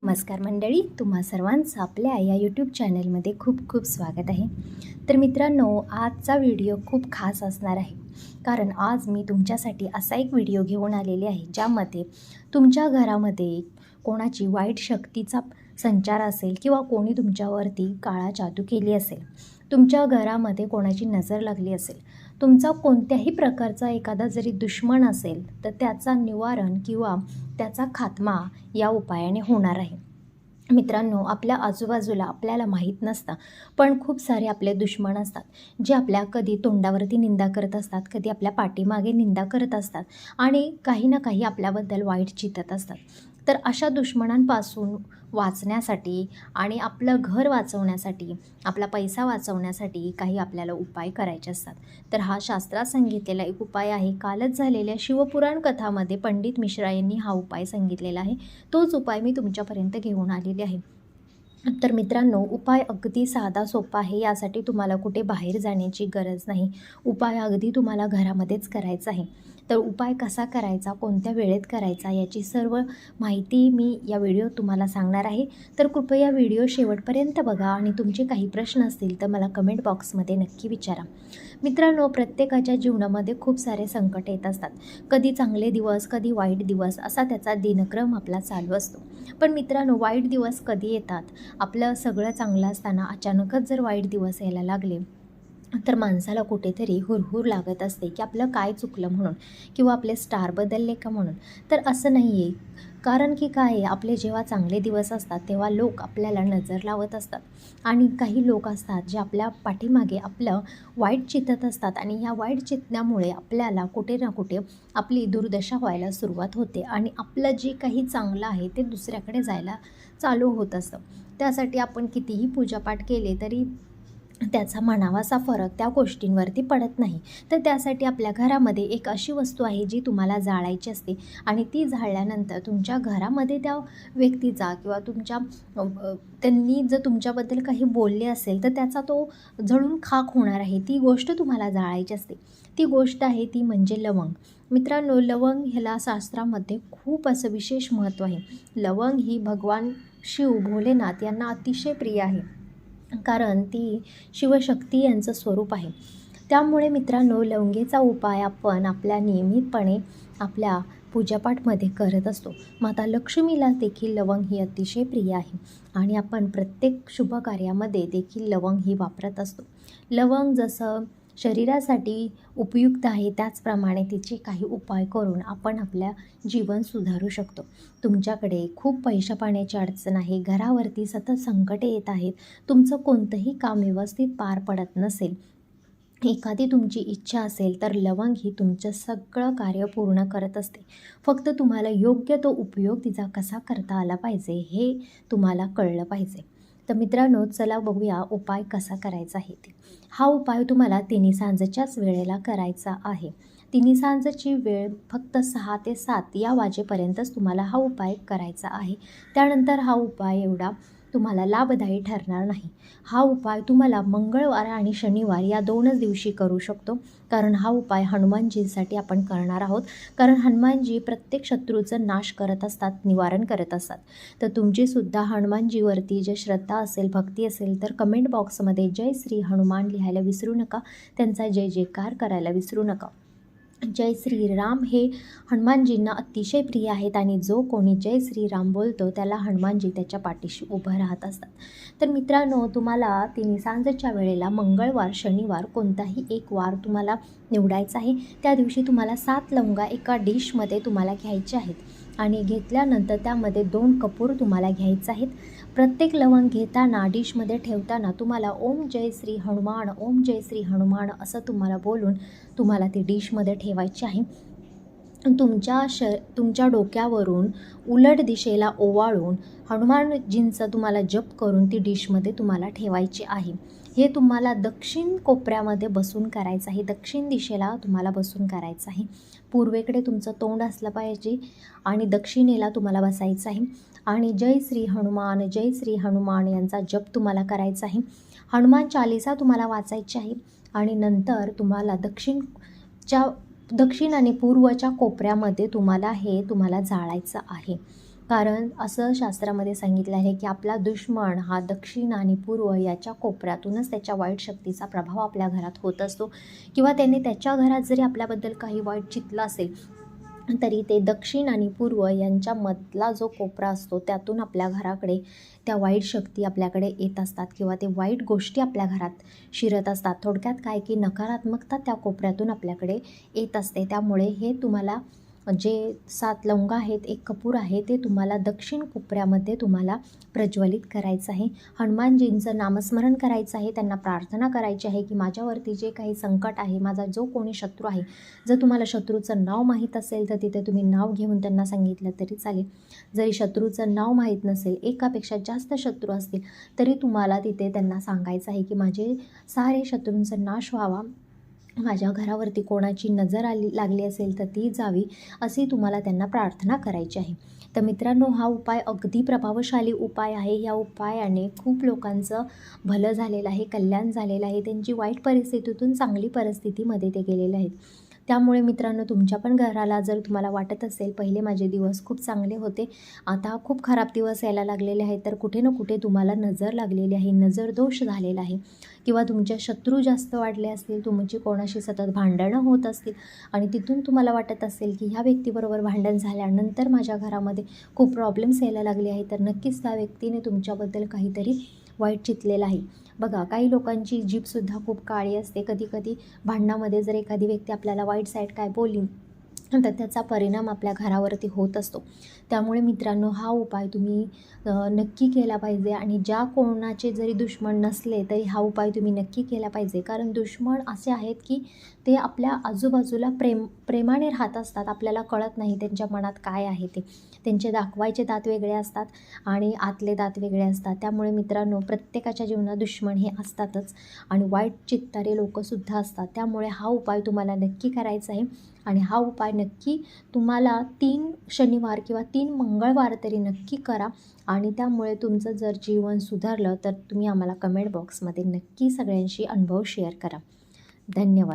नमस्कार मंडळी, तुम्हा सर्वांचं आपल्या या यूट्यूब चॅनलमध्ये खूप खूप स्वागत आहे. तर मित्रांनो, आजचा व्हिडिओ खूप खास असणार आहे, कारण आज मी तुमच्यासाठी असा एक व्हिडिओ घेऊन आलेले आहे ज्यामध्ये तुमच्या घरामध्ये कोणाची वाईट शक्तीचा संचार असेल किंवा कोणी तुमच्यावरती काळा जादू केली असेल, तुमच्या घरामध्ये कोणाची नजर लागली असेल, तुमचा कोणत्याही प्रकारचा एखादा जरी दुश्मन असेल तर त्याचा निवारण किंवा त्याचा खात्मा या उपायाने होणार आहे. मित्रांनो, आपल्या आजूबाजूला आपल्याला माहीत नसतं, पण खूप सारे आपले दुश्मन असतात जे आपल्या कधी तोंडावरती निंदा करत असतात, कधी आपल्या पाठीमागे निंदा करत असतात आणि काही ना काही आपल्याबद्दल वाईट चिंतत असतात. तर अशा दुश्मनांपासून वाचण्यासाठी आणि आपलं घर वाचवण्यासाठी, आपला पैसा वाचवण्यासाठी काही आपल्याला उपाय करायचे असतात. तर हा शास्त्रात सांगितलेला एक उपाय आहे. कालच झालेल्या शिवपुराण कथामध्ये पंडित मिश्रा यांनी हा उपाय सांगितलेला आहे. तोच उपाय मी तुमच्यापर्यंत घेऊन आलेले आहे. तर मित्रांनो, उपाय अगदी साधा सोपा आहे. यासाठी तुम्हाला कुठे बाहेर जाण्याची गरज नाही. उपाय अगदी तुम्हाला घरामध्येच करायचा आहे. तर उपाय कसा करायचा, कोणत्या वेळेत करायचा, याची सर्व माहिती मी या व्हिडिओत तुम्हाला सांगणार आहे. तर कृपया व्हिडिओ शेवटपर्यंत बघा आणि तुमचे काही प्रश्न असतील तर मला कमेंट बॉक्समध्ये नक्की विचारा. मित्रांनो, प्रत्येकाच्या जीवनामध्ये खूप सारे संकट येत असतात. कधी चांगले दिवस, कधी वाईट दिवस, असा त्याचा दिनक्रम आपला चालू असतो. पण मित्रांनो, वाईट दिवस कधी येतात? आपलं सगळं चांगलं असताना अचानकच जर वाईट दिवस यायला लागले तर माणसाला कुठेतरी हुरहुर लागत असते की आपलं काय चुकलं म्हणून, किंवा आपले स्टार बदलले का म्हणून. तर असं नाही आहे. कारण की काय आहे, आपले जेव्हा चांगले दिवस असतात तेव्हा लोक आपल्याला नजर लावत असतात आणि काही लोक असतात जे आपल्या पाठीमागे आपलं वाईट चिंतत असतात आणि ह्या वाईट चिंतण्यामुळे आपल्याला कुठे ना कुठे आपली दुर्दशा व्हायला सुरुवात होते आणि आपलं जे काही चांगलं आहे ते दुसऱ्याकडे जायला चालू होत असतं. त्यासाठी आपण कितीही पूजापाठ केले तरी त्याचा म्हणावासा फरक त्या गोष्टींवरती पडत नाही. तर त्यासाठी आपल्या घरामध्ये एक अशी वस्तू आहे जी तुम्हाला जाळायची असते आणि ती जाळल्यानंतर तुमच्या घरामध्ये त्या व्यक्तीचा किंवा त्यांनी जर तुमच्याबद्दल काही बोलले असेल तर त्याचा तो जळून खाक होणार आहे. ती गोष्ट तुम्हाला जाळायची असते. ती गोष्ट आहे ती म्हणजे लवंग. मित्रांनो, लवंग ह्याला शास्त्रामध्ये खूप असं विशेष महत्त्व आहे. लवंग ही भगवान शिव भोलेनाथ यांना अतिशय प्रिय आहे, कारण ती शिवशक्ती यांचं स्वरूप आहे. त्यामुळे मित्रांनो, लवंगेचा उपाय आपण आपल्या नियमितपणे आपल्या पूजापाठमध्ये करत असतो. माता लक्ष्मीला देखील लवंग ही अतिशय प्रिय आहे आणि आपण प्रत्येक शुभ कार्यामध्ये देखील लवंग ही वापरत असतो. लवंग जसं शरीरासाठी उपयुक्त आहे त्याचप्रमाणे तिचे काही उपाय करून आपण आपल्या जीवन सुधारू शकतो. तुमच्याकडे खूप पैसा पाण्याची अडचण आहे, घरावरती सतत संकटे येत आहेत, तुमचं कोणतंही काम व्यवस्थित पार पडत नसेल, एखादी तुमची इच्छा असेल, तर लवंग ही तुमचं सगळं कार्य पूर्ण करत असते. फक्त तुम्हाला योग्य तो उपयोग तिचा कसा करता आला पाहिजे हे तुम्हाला कळलं पाहिजे. तर मित्रांनो, चला बघूया उपाय कसा करायचा आहे ते. हा उपाय तुम्हाला तिन्ही सांजेच्याच वेळेला करायचा आहे. तिन्ही सांजेची वेळ फक्त 6 ते 7 या वाजेपर्यंतच तुम्हाला हा उपाय करायचा आहे. त्यानंतर हा उपाय एवढा तुम्हाला लाभदायी ठरणार नाही. हा उपाय तुम्हाला मंगळवार आणि शनिवार या 2च दिवशी करू शकतो, कारण हा उपाय हनुमानजींसाठी आपण करणार आहोत. कारण हनुमानजी प्रत्येक शत्रूचं नाश करत असतात, निवारण करत असतात. तर तुमचीसुद्धा हनुमानजीवरती जे श्रद्धा असेल, भक्ती असेल, तर कमेंट बॉक्समध्ये जय श्री हनुमान लिहायला विसरू नका. त्यांचा जय जयकार करायला विसरू नका. जय श्रीराम हे हनुमानजींना अतिशय प्रिय आहेत आणि जो कोणी जय श्रीराम बोलतो त्याला हनुमानजी त्याच्या पाठीशी उभं राहत असतात. तर मित्रांनो, तुम्हाला तिन्ही सांजेच्या वेळेला मंगळवार, शनिवार कोणताही एक वार तुम्हाला निवडायचा आहे. त्या दिवशी तुम्हाला 7 लवंगा एका डिशमध्ये तुम्हाला घ्यायच्या आहेत आणि घेतल्यानंतर त्यामध्ये 2 कपूर तुम्हाला घ्यायचे आहेत. प्रत्येक लवंग घेताना डिशमध्ये ठेवताना तुम्हाला ओम जय श्री हनुमान, ओम जय श्री हनुमान असं तुम्हाला बोलून तुम्हाला ती डिशमध्ये ठेवायची आहे. तुमच्या डोक्यावरून उलट दिशेला ओवाळून हनुमानजींचा तुम्हाला जप करून ती डिशमध्ये तुम्हाला ठेवायची आहे. हे तुम्हाला दक्षिण कोपऱ्यामध्ये बसून करायचं आहे. दक्षिण दिशेला तुम्हाला बसून करायचं आहे. पूर्वेकडे तुमचं तोंड असलं पाहिजे आणि दक्षिणेला तुम्हाला बसायचं आहे आणि जय श्री हनुमान यांचा जप तुम्हाला करायचा आहे. हनुमान चालीसा तुम्हाला वाचायची आहे आणि नंतर तुम्हाला दक्षिण आणि पूर्वच्या कोपऱ्यामध्ये तुम्हाला जाळायचं आहे. कारण असं शास्त्रामध्ये सांगितलं आहे की आपला दुश्मन हा दक्षिण आणि पूर्व याच्या कोपऱ्यातूनच त्याच्या वाईट शक्तीचा प्रभाव आपल्या घरात होत असतो, किंवा त्याने त्याच्या घरात जरी आपल्याबद्दल काही वाईट चितलं असेल तरी ते दक्षिण आणि पूर्व यांच्यामधला जो कोपरा असतो त्यातून आपल्या घराकडे त्या वाईट शक्ती आपल्याकडे येत असतात, किंवा ते वाईट गोष्टी आपल्या घरात शिरत असतात. थोडक्यात काय की नकारात्मकता त्या कोपऱ्यातून आपल्याकडे येत असते. त्यामुळे हे तुम्हाला जे 7 लवंगा आहेत, एक कपूर आहे, ते तुम्हाला दक्षिण कोपऱ्यामध्ये तुम्हाला प्रज्वलित करायचं आहे. हनुमानजींचं नामस्मरण करायचं आहे, त्यांना प्रार्थना करायची आहे की माझ्यावरती जे काही संकट आहे, माझा जो कोणी शत्रू आहे, जर तुम्हाला शत्रूचं नाव माहीत असेल तर तिथे तुम्ही नाव घेऊन त्यांना सांगितलं तरी चालेल. जरी शत्रूचं नाव माहीत नसेल, एकापेक्षा जास्त शत्रू असतील, तरी तुम्हाला तिथे त्यांना सांगायचं आहे की माझे सारे शत्रूंचा नाश व्हावा, माझ्या घरावरती कोणाची नजर लागली असेल तर ती जावी, अशी तुम्हाला त्यांना प्रार्थना करायची आहे. तर मित्रांनो, हा उपाय अगदी प्रभावशाली उपाय आहे. या उपायाने खूप लोकांचं भलं झालेलं आहे, कल्याण झालेलं आहे. त्यांची वाईट परिस्थितीतून चांगली परिस्थितीमध्ये ते गेलेले आहेत. त्यामुळे मित्रांनो, तुमच्या पण घराला जर तुम्हाला वाटत असेल पहिले माझे दिवस खूप चांगले होते, आता खूप खराब दिवस यायला लागलेले आहेत, तर कुठे ना कुठे तुम्हाला नजर लागलेली आहे, नजर दोष झालेला आहे, किंवा तुमचे शत्रू जास्त वाढले असतील, तुमची कोणाशी सतत भांडणं होत असतील आणि तिथून तुम्हाला वाटत असेल की ह्या व्यक्तीबरोबर भांडण झाल्यानंतर माझ्या घरामध्ये खूप प्रॉब्लेम्स यायला लागले आहे, तर नक्कीच त्या व्यक्तीने तुमच्याबद्दल काहीतरी वाईट चितलेलं आहे. बघा, काही लोकांची जीभसुद्धा खूप काळी असते. कधी कधी भांडणामध्ये जर एखादी व्यक्ती आपल्याला वाईट साईड काय बोलली तर त्याचा परिणाम आपल्या घरावरती होत असतो. त्यामुळे मित्रांनो, हा उपाय तुम्ही नक्की केला पाहिजे, आणि ज्या कोणाचे जरी दुश्मन नसले तरी हा उपाय तुम्ही नक्की केला पाहिजे. कारण दुश्मन असे आहेत की ते आपल्या आजूबाजूला प्रेमाने राहत असतात, आपल्याला कळत नाही त्यांच्या मनात काय आहे ते. त्यांचे दाखवायचे दात वेगळे असतात आणि आतले दात वेगळे असतात. त्यामुळे मित्रांनो, प्रत्येकाच्या जीवनात दुश्मन हे असतातच आणि वाईट चित्तारे लोकंसुद्धा असतात. त्यामुळे हा उपाय तुम्हाला नक्की करायचा आहे, आणि हा उपाय नक्की तुम्हाला 3 शनिवार किंवा 3 मंगळवार तरी नक्की करा. आणि त्यामुळे तुमचं जर जीवन सुधारलं तर तुम्ही आम्हाला कमेंट बॉक्समध्ये नक्की सगळ्यांशी अनुभव शेअर करा. धन्यवाद.